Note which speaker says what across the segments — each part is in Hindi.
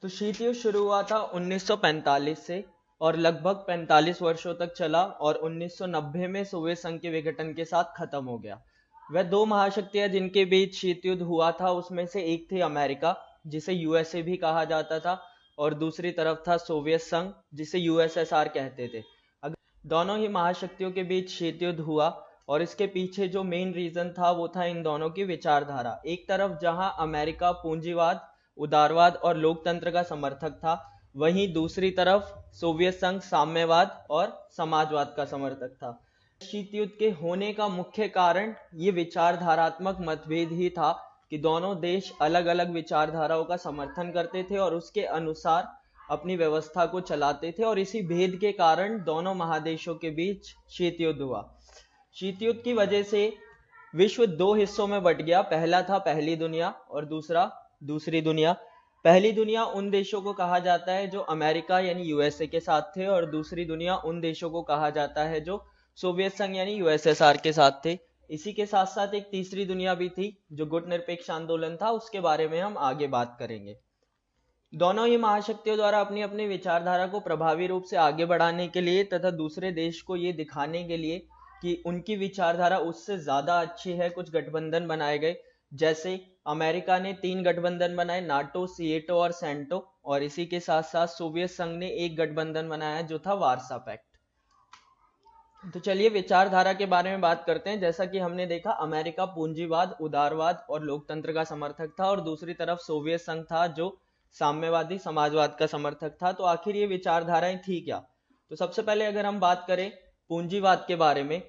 Speaker 1: तो शीत युद्ध शुरू हुआ था 1945 से और लगभग 45 वर्षों तक चला और 1990 में सोवियत संघ के विघटन के साथ खत्म हो गया। वह दो महाशक्तियां जिनके बीच शीत युद्ध हुआ था उसमें से एक थी अमेरिका, जिसे यूएसए भी कहा जाता था, और दूसरी तरफ था सोवियत संघ, जिसे यूएसएसआर कहते थे। दोनों ही महाशक्तियों के बीच शीत युद्ध हुआ और इसके पीछे जो मेन रीजन था वो था इन दोनों की विचारधारा। एक तरफ जहां अमेरिका पूंजीवाद, उदारवाद और लोकतंत्र का समर्थक था, वहीं दूसरी तरफ सोवियत संघ साम्यवाद और समाजवाद का समर्थक था। शीत युद्ध के होने का मुख्य कारण ये विचारधारात्मक मतभेद ही था कि दोनों देश अलग अलग विचारधाराओं का समर्थन करते थे और उसके अनुसार अपनी व्यवस्था को चलाते थे, और इसी भेद के कारण दोनों महादेशों के बीच शीत युद्ध हुआ। शीत युद्ध की वजह से विश्व दो हिस्सों में बट गया। पहला था पहली दुनिया और दूसरा दूसरी दुनिया। पहली दुनिया उन देशों को कहा जाता है जो अमेरिका यानी यूएसए के साथ थे, और दूसरी दुनिया उन देशों को कहा जाता है जो सोवियत संघ यानी यूएसएसआर के साथ थे। इसी के साथ साथ एक तीसरी दुनिया भी थी जो गुट निरपेक्ष आंदोलन था, उसके बारे में हम आगे बात करेंगे। दोनों ही महाशक्तियों द्वारा अपनी अपनी विचारधारा को प्रभावी रूप से आगे बढ़ाने के लिए तथा दूसरे देश को ये दिखाने के लिए कि उनकी विचारधारा उससे ज्यादा अच्छी है, कुछ गठबंधन बनाए गए। जैसे अमेरिका ने 3 गठबंधन बनाए, नाटो, सिएटो और सेंटो, और इसी के साथ साथ सोवियत संघ ने एक गठबंधन बनाया जो था वार्सा पैक्ट। तो चलिए विचारधारा के बारे में बात करते हैं। जैसा कि हमने देखा, अमेरिका पूंजीवाद, उदारवाद और लोकतंत्र का समर्थक था और दूसरी तरफ सोवियत संघ था जो साम्यवादी समाजवाद का समर्थक था। तो आखिर ये विचारधाराएं थी क्या? तो सबसे पहले अगर हम बात करें पूंजीवाद के बारे में,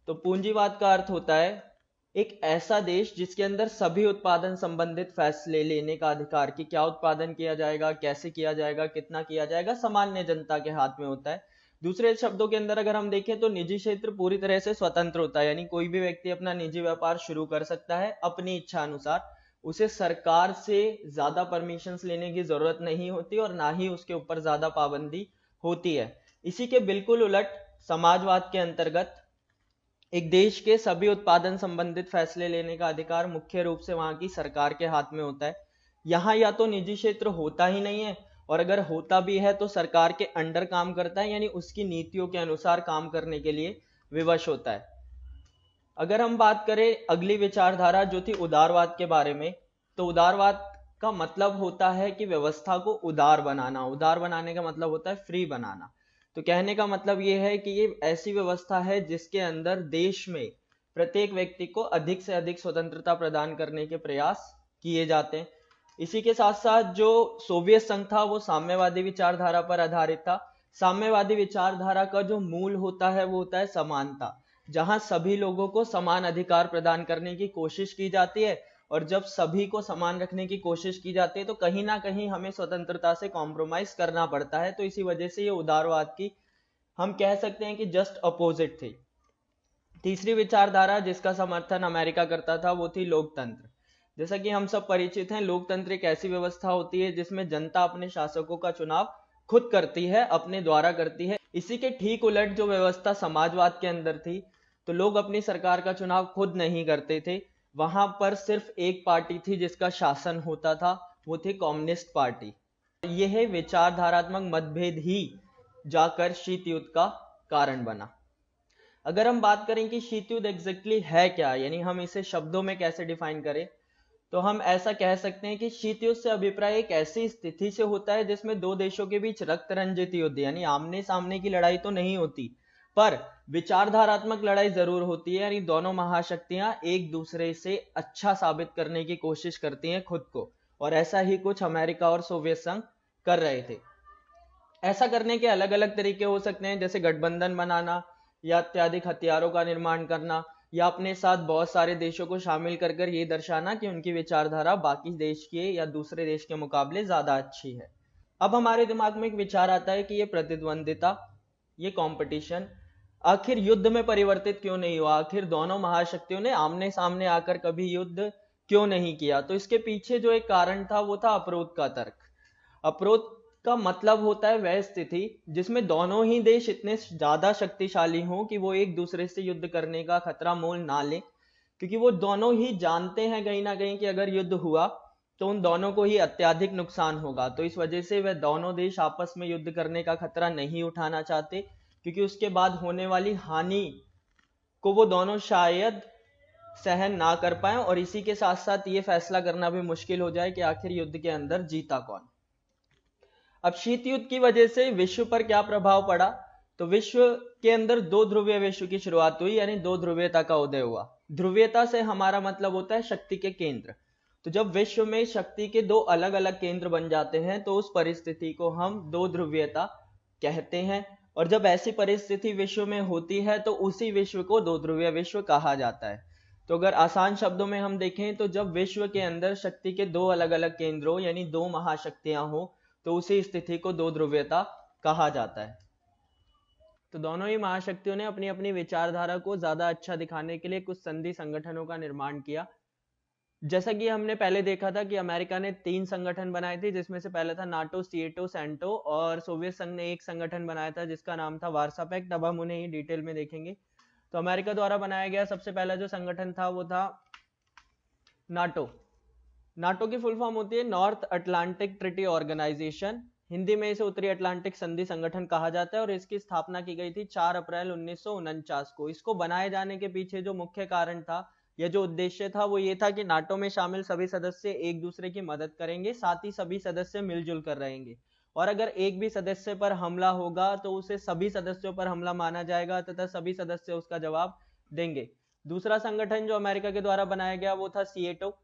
Speaker 1: तो पूंजीवाद का अर्थ होता है एक ऐसा देश जिसके अंदर सभी उत्पादन संबंधित फैसले लेने का अधिकार, कि क्या उत्पादन किया जाएगा, कैसे किया जाएगा, कितना किया जाएगा, सामान्य जनता के हाथ में होता है। दूसरे शब्दों के अंदर अगर हम देखें तो निजी क्षेत्र पूरी तरह से स्वतंत्र होता है, यानी कोई भी व्यक्ति अपना निजी व्यापार शुरू कर सकता है अपनी इच्छा अनुसार। उसे सरकार से ज्यादा परमिशंस लेने की जरूरत नहीं होती और ना ही उसके ऊपर ज्यादा पाबंदी होती है। इसी के बिल्कुल उलट समाजवाद के अंतर्गत एक देश के सभी उत्पादन संबंधित फैसले लेने का अधिकार मुख्य रूप से वहां की सरकार के हाथ में होता है। यहाँ या तो निजी क्षेत्र होता ही नहीं है, और अगर होता भी है तो सरकार के अंडर काम करता है, यानी उसकी नीतियों के अनुसार काम करने के लिए विवश होता है। अगर हम बात करें अगली विचारधारा जो थी उदारवाद के बारे में, तो उदारवाद का मतलब होता है कि व्यवस्था को उदार बनाना। उदार बनाने का मतलब होता है फ्री बनाना। तो कहने का मतलब ये है कि ये ऐसी व्यवस्था है जिसके अंदर देश में प्रत्येक व्यक्ति को अधिक से अधिक स्वतंत्रता प्रदान करने के प्रयास किए जाते हैं। इसी के साथ साथ जो सोवियत संघ था वो साम्यवादी विचारधारा पर आधारित था। साम्यवादी विचारधारा का जो मूल होता है वो होता है समानता, जहां सभी लोगों को समान अधिकार प्रदान करने की कोशिश की जाती है, और जब सभी को समान रखने की कोशिश की जाती है तो कहीं ना कहीं हमें स्वतंत्रता से कॉम्प्रोमाइज करना पड़ता है। तो इसी वजह से ये उदारवाद की हम कह सकते हैं कि जस्ट अपोजिट थी। तीसरी विचारधारा जिसका समर्थन अमेरिका करता था वो थी लोकतंत्र। जैसा कि हम सब परिचित हैं, लोकतंत्र एक ऐसी व्यवस्था होती है जिसमें जनता अपने शासकों का चुनाव खुद करती है, अपने द्वारा करती है। इसी के ठीक उलट जो व्यवस्था समाजवाद के अंदर थी, तो लोग अपनी सरकार का चुनाव खुद नहीं करते थे। वहां पर सिर्फ एक पार्टी थी जिसका शासन होता था, वो थी कम्युनिस्ट पार्टी। यह विचारधारात्मक मतभेद ही जाकर शीत युद्ध का कारण बना। अगर हम बात करें कि शीत युद्ध एग्जैक्टली है क्या, यानी हम इसे शब्दों में कैसे डिफाइन करें, तो हम ऐसा कह सकते हैं कि शीत युद्ध से अभिप्राय एक ऐसी स्थिति से होता है जिसमें दो देशों के बीच रक्त रंजित युद्ध यानी आमने सामने की लड़ाई तो नहीं होती, पर विचारधारात्मक लड़ाई जरूर होती है। यानी दोनों महाशक्तियां एक दूसरे से अच्छा साबित करने की कोशिश करती हैं खुद को, और ऐसा ही कुछ अमेरिका और सोवियत संघ कर रहे थे। ऐसा करने के अलग अलग तरीके हो सकते हैं, जैसे गठबंधन बनाना या अत्यधिक हथियारों का निर्माण करना, या अपने साथ बहुत सारे देशों को शामिल कर कर ये दर्शाना कि उनकी विचारधारा बाकी देश के या दूसरे देश के मुकाबले ज्यादा अच्छी है। अब हमारे दिमाग में एक विचार आता है कि ये प्रतिद्वंदिता, ये कंपटीशन आखिर युद्ध में परिवर्तित क्यों नहीं हुआ? आखिर दोनों महाशक्तियों ने आमने सामने आकर कभी युद्ध क्यों नहीं किया? तो इसके पीछे जो एक कारण था वो था अप्रोध का तर्क। अप्रोध का मतलब होता है वह स्थिति जिसमें दोनों ही देश इतने ज्यादा शक्तिशाली हों कि वो एक दूसरे से युद्ध करने का खतरा मोल ना लें, क्योंकि वो दोनों ही जानते हैं कहीं ना कहीं कि अगर युद्ध हुआ तो उन दोनों को ही अत्यधिक नुकसान होगा। तो इस वजह से वह दोनों देश आपस में युद्ध करने का खतरा नहीं उठाना चाहते, क्योंकि उसके बाद होने वाली हानि को वो दोनों शायद सहन ना कर पाए, और इसी के साथ साथ ये फैसला करना भी मुश्किल हो जाए कि आखिर युद्ध के अंदर जीता कौन। अब शीत युद्ध की वजह से विश्व पर क्या प्रभाव पड़ा, तो विश्व के अंदर दो ध्रुवीय विश्व की शुरुआत हुई, यानी दो ध्रुवीयता का उदय हुआ। ध्रुवीयता से हमारा मतलब होता है शक्ति के केंद्र। तो जब विश्व में शक्ति के दो अलग अलग केंद्र बन जाते हैं तो उस परिस्थिति को हम दो ध्रुवीयता कहते हैं, और जब ऐसी परिस्थिति विश्व में होती है तो उसी विश्व को दो ध्रुवीय विश्व कहा जाता है। तो अगर आसान शब्दों में हम देखें तो जब विश्व के अंदर शक्ति के दो अलग अलग केंद्रों यानी दो महाशक्तियां हो तो उसी स्थिति को दो ध्रुवीयता कहा जाता है। तो दोनों ही महाशक्तियों ने अपनी अपनी विचारधारा को ज्यादा अच्छा दिखाने के लिए कुछ संधि संगठनों का निर्माण किया। जैसा कि हमने पहले देखा था कि अमेरिका ने 3 संगठन बनाए थे, जिसमें से पहला था नाटो, सीएटो, सेंटो, और सोवियत संघ ने एक संगठन बनाया था जिसका नाम था वार्सा पैक्ट। अब हम उन्हें ही डिटेल में देखेंगे। तो अमेरिका द्वारा बनाया गया सबसे पहला जो संगठन था वो था नाटो। नाटो की फुल फॉर्म होती है North Atlantic Treaty Organisation. Hindi में इसे उत्तरी अटलांटिक संधि संगठन कहा जाता है, और इसकी स्थापना की गई थी 4 अप्रैल 1949 को। इसको बनाए जाने के पीछे जो मुख्य कारण था या जो उद्देश्य था वो ये था कि नाटो में शामिल सभी सदस्य एक दूसरे की मदद करेंगे, साथ ही सभी सदस्य मिलजुल कर रहेंगे, और अगर एक भी सदस्य पर हमला होगा तो उसे सभी सदस्यों पर हमला माना जाएगा तथा सभी सदस्य उसका जवाब देंगे। दूसरा संगठन जो अमेरिका के द्वारा बनाया गया वो था सीएटो।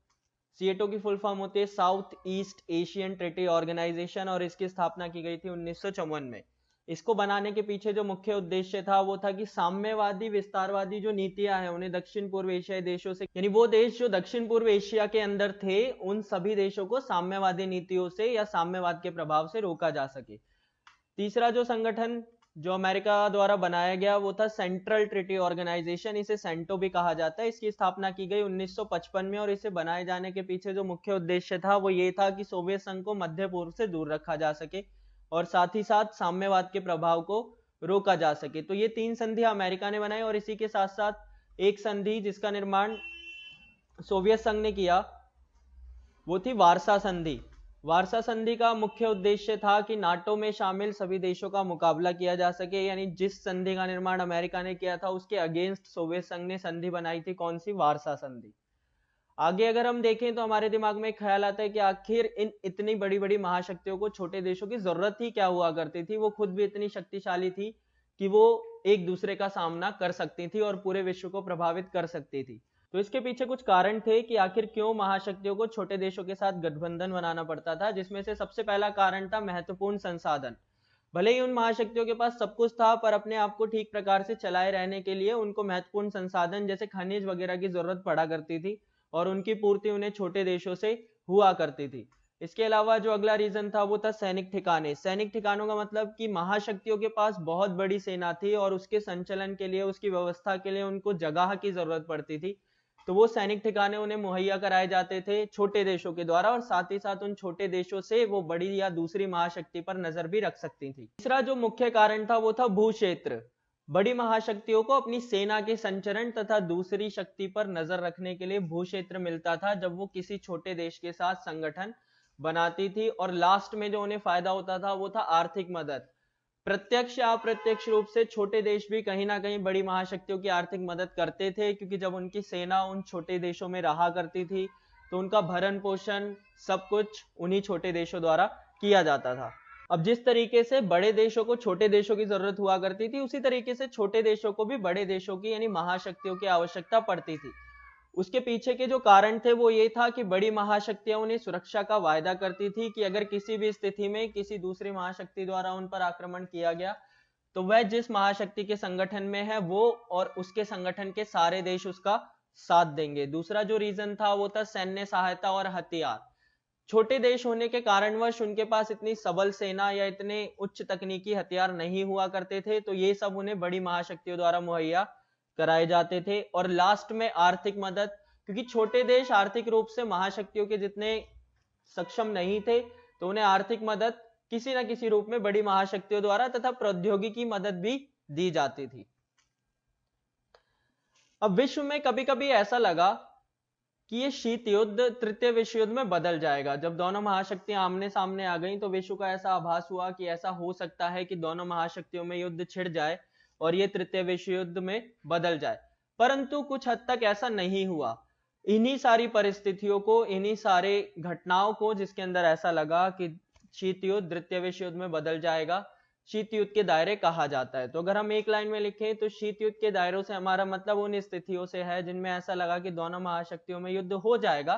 Speaker 1: सीएटो की फुल फॉर्म होती है South East Asian Treaty Organisation, और इसकी स्थापना की गई थी 1954 में। इसको बनाने के पीछे जो मुख्य उद्देश्य था वो था कि साम्यवादी विस्तारवादी जो नीतियां हैं उन्हें दक्षिण पूर्व एशियाई देशों से, यानी वो देश जो दक्षिण पूर्व एशिया के अंदर थे, उन सभी देशों को साम्यवादी नीतियों से या साम्यवाद के प्रभाव से रोका जा सके। तीसरा जो संगठन जो अमेरिका द्वारा बनाया गया वो था सेंट्रल ट्रीटी ऑर्गेनाइजेशन, इसे सेंटो भी कहा जाता है। इसकी स्थापना की गई 1955 में, और इसे बनाए जाने के पीछे जो मुख्य उद्देश्य था वो ये था कि सोवियत संघ को मध्य पूर्व से दूर रखा जा सके और साथ ही साथ साम्यवाद के प्रभाव को रोका जा सके। तो ये 3 संधियां अमेरिका ने बनाई, और इसी के साथ साथ एक संधि जिसका निर्माण सोवियत संघ ने किया वो थी वार्सा संधि। वार्सा संधि का मुख्य उद्देश्य था कि नाटो में शामिल सभी देशों का मुकाबला किया जा सके, यानी जिस संधि का निर्माण अमेरिका ने किया था उसके अगेंस्ट सोवियत संघ ने संधि बनाई थी, कौन सी, वार्सा संधि। आगे अगर हम देखें तो हमारे दिमाग में एक ख्याल आता है कि आखिर इन इतनी बड़ी बड़ी महाशक्तियों को छोटे देशों की जरूरत ही क्या हुआ करती थी। वो खुद भी इतनी शक्तिशाली थी कि वो एक दूसरे का सामना कर सकती थी और पूरे विश्व को प्रभावित कर सकती थी। तो इसके पीछे कुछ कारण थे कि आखिर क्यों महाशक्तियों को छोटे देशों के साथ गठबंधन बनाना पड़ता था, जिसमें से सबसे पहला कारण था महत्वपूर्ण संसाधन। भले ही उन महाशक्तियों के पास सब कुछ था, पर अपने आप को ठीक प्रकार से चलाए रहने के लिए उनको महत्वपूर्ण संसाधन जैसे खनिज वगैरह की जरूरत पड़ा करती थी, और उनकी पूर्ति उन्हें छोटे देशों से हुआ करती थी। इसके अलावा जो अगला रीजन था वो था सैनिक ठिकाने। सैनिक ठिकानों का मतलब कि महाशक्तियों के पास बहुत बड़ी सेना थी और उसके संचालन के लिए, उसकी व्यवस्था के लिए उनको जगह की जरूरत पड़ती थी। तो वो सैनिक ठिकाने उन्हें मुहैया कराए जाते थे छोटे देशों के द्वारा, और साथ ही साथ उन छोटे देशों से वो बड़ी या दूसरी महाशक्ति पर नजर भी रख सकती थी। तीसरा जो मुख्य कारण था वो था भू क्षेत्र। बड़ी महाशक्तियों को अपनी सेना के संचरण तथा दूसरी शक्ति पर नजर रखने के लिए भू क्षेत्र मिलता था जब वो किसी छोटे देश के साथ संगठन बनाती थी। और लास्ट में जो उन्हें फायदा होता था वो था आर्थिक मदद। प्रत्यक्ष या अप्रत्यक्ष रूप से छोटे देश भी कहीं ना कहीं बड़ी महाशक्तियों की आर्थिक मदद करते थे, क्योंकि जब उनकी सेना उन छोटे देशों में रहा करती थी तो उनका भरण पोषण सब कुछ उन्हीं छोटे देशों द्वारा किया जाता था। अब जिस तरीके से बड़े देशों को छोटे देशों की जरूरत हुआ करती थी, उसी तरीके से छोटे देशों को भी बड़े देशों की यानी महाशक्तियों की आवश्यकता पड़ती थी। उसके पीछे के जो कारण थे वो ये था कि बड़ी महाशक्तियां उन्हें सुरक्षा का वायदा करती थी कि अगर किसी भी स्थिति में किसी दूसरी महाशक्ति द्वारा उन पर आक्रमण किया गया तो वह जिस महाशक्ति के संगठन में है वो और उसके संगठन के सारे देश उसका साथ देंगे। दूसरा जो रीजन था वो था सैन्य सहायता और हथियार। छोटे देश होने के कारणवश उनके पास इतनी सबल सेना या इतने उच्च तकनीकी हथियार नहीं हुआ करते थे, तो ये सब उन्हें बड़ी महाशक्तियों द्वारा मुहैया कराए जाते थे। और लास्ट में आर्थिक मदद, क्योंकि छोटे देश आर्थिक रूप से महाशक्तियों के जितने सक्षम नहीं थे, तो उन्हें आर्थिक मदद किसी न किसी रूप में बड़ी महाशक्तियों द्वारा तथा प्रौद्योगिकी मदद भी दी जाती थी। अब विश्व में कभी कभी ऐसा लगा कि ये शीत युद्ध तृतीय विश्व युद्ध में बदल जाएगा। जब दोनों महाशक्तियां आमने सामने आ गईं तो विश्व का ऐसा आभास हुआ कि ऐसा हो सकता है कि दोनों महाशक्तियों में युद्ध छिड़ जाए और ये तृतीय विश्व युद्ध में बदल जाए। परंतु कुछ हद तक ऐसा नहीं हुआ। इन्हीं सारी परिस्थितियों को, इन्हीं सारे घटनाओं को, जिसके अंदर ऐसा लगा कि शीत युद्ध तृतीय विश्व युद्ध में बदल जाएगा, शीत युद्ध के दायरे कहा जाता है। तो अगर हम एक लाइन में लिखें तो शीत युद्ध के दायरों से हमारा मतलब उन स्थितियों से है जिनमें ऐसा लगा कि दोनों महाशक्तियों में युद्ध हो जाएगा,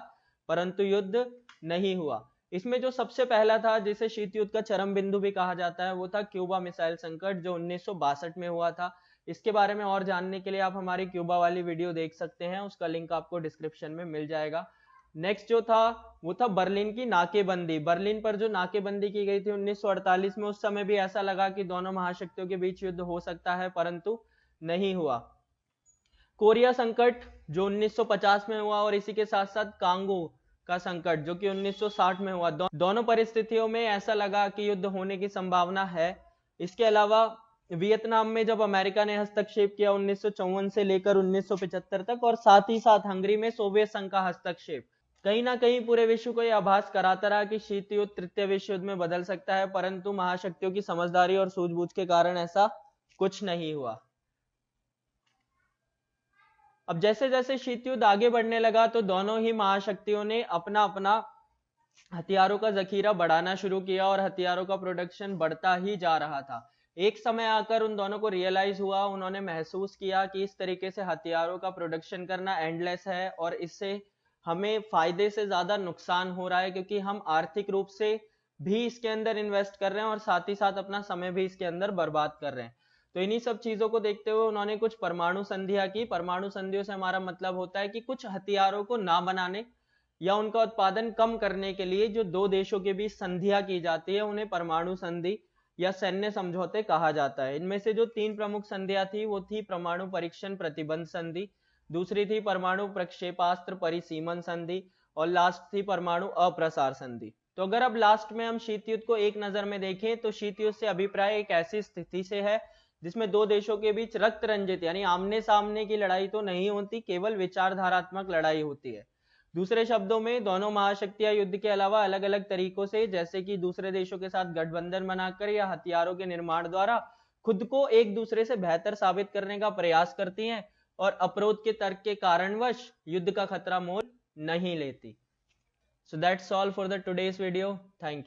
Speaker 1: परंतु युद्ध नहीं हुआ। इसमें जो सबसे पहला था, जिसे शीत युद्ध का चरम बिंदु भी कहा जाता है, वो था क्यूबा मिसाइल संकट, जो 1962 में हुआ था। इसके बारे में और जानने के लिए आप हमारी क्यूबा वाली वीडियो देख सकते हैं, उसका लिंक आपको डिस्क्रिप्शन में मिल जाएगा। नेक्स्ट जो था वो था बर्लिन की नाकेबंदी। बर्लिन पर जो नाकेबंदी की गई थी 1948 में, उस समय भी ऐसा लगा कि दोनों महाशक्तियों के बीच युद्ध हो सकता है, परंतु नहीं हुआ। कोरिया संकट जो 1950 में हुआ, और इसी के साथ साथ कांगो का संकट जो कि 1960 में हुआ। दोनों परिस्थितियों में ऐसा लगा कि युद्ध होने की संभावना है। इसके अलावा वियतनाम में जब अमेरिका ने हस्तक्षेप किया 1954 से लेकर 1975 तक, और साथ ही साथ हंगरी में सोवियत संघ का हस्तक्षेप, कहीं ना कहीं पूरे विश्व को यह आभास कराता रहा कि शीत युद्ध तृतीय विश्व युद्ध में बदल सकता है, परंतु महाशक्तियों की समझदारी और सूझबूझ के कारण ऐसा कुछ नहीं हुआ। अब जैसे जैसे शीत युद्ध आगे बढ़ने लगा तो दोनों ही महाशक्तियों ने अपना अपना हथियारों का जखीरा बढ़ाना शुरू किया और हथियारों का प्रोडक्शन बढ़ता ही जा रहा था। एक समय आकर उन दोनों को रियलाइज हुआ, उन्होंने महसूस किया कि इस तरीके से हथियारों का प्रोडक्शन करना एंडलेस है और इससे हमें फायदे से ज्यादा नुकसान हो रहा है, क्योंकि हम आर्थिक रूप से भी इसके अंदर इन्वेस्ट कर रहे हैं और साथ ही साथ अपना समय भी इसके अंदर बर्बाद कर रहे हैं। तो इन्हीं सब चीजों को देखते हुए उन्होंने कुछ परमाणु संधियां की। परमाणु संधियों से हमारा मतलब होता है कि कुछ हथियारों को ना बनाने या उनका उत्पादन कम करने के लिए जो दो देशों के बीच संधियां की जाती है, उन्हें परमाणु संधि या सैन्य समझौते कहा जाता है। इनमें से जो तीन प्रमुख संधियां थी वो थी परमाणु परीक्षण प्रतिबंध संधि, दूसरी थी परमाणु प्रक्षेपास्त्र परिसीमन संधि, और लास्ट थी परमाणु अप्रसार संधि। तो अगर अब लास्ट में हम शीत युद्ध को एक नजर में देखें तो शीत युद्ध से अभिप्राय एक ऐसी स्थिति से है जिसमें दो देशों के बीच रक्त रंजित यानी आमने सामने की लड़ाई तो नहीं होती, केवल विचारधारात्मक लड़ाई होती है। दूसरे शब्दों में दोनों महाशक्तियां युद्ध के अलावा अलग अलग तरीकों से, जैसे कि दूसरे देशों के साथ गठबंधन बनाकर या हथियारों के निर्माण द्वारा, खुद को एक दूसरे से बेहतर साबित करने का प्रयास करती हैं और अपरोध के तर्क के कारणवश युद्ध का खतरा मोल नहीं लेती। So that's all for the today's video. Thank you.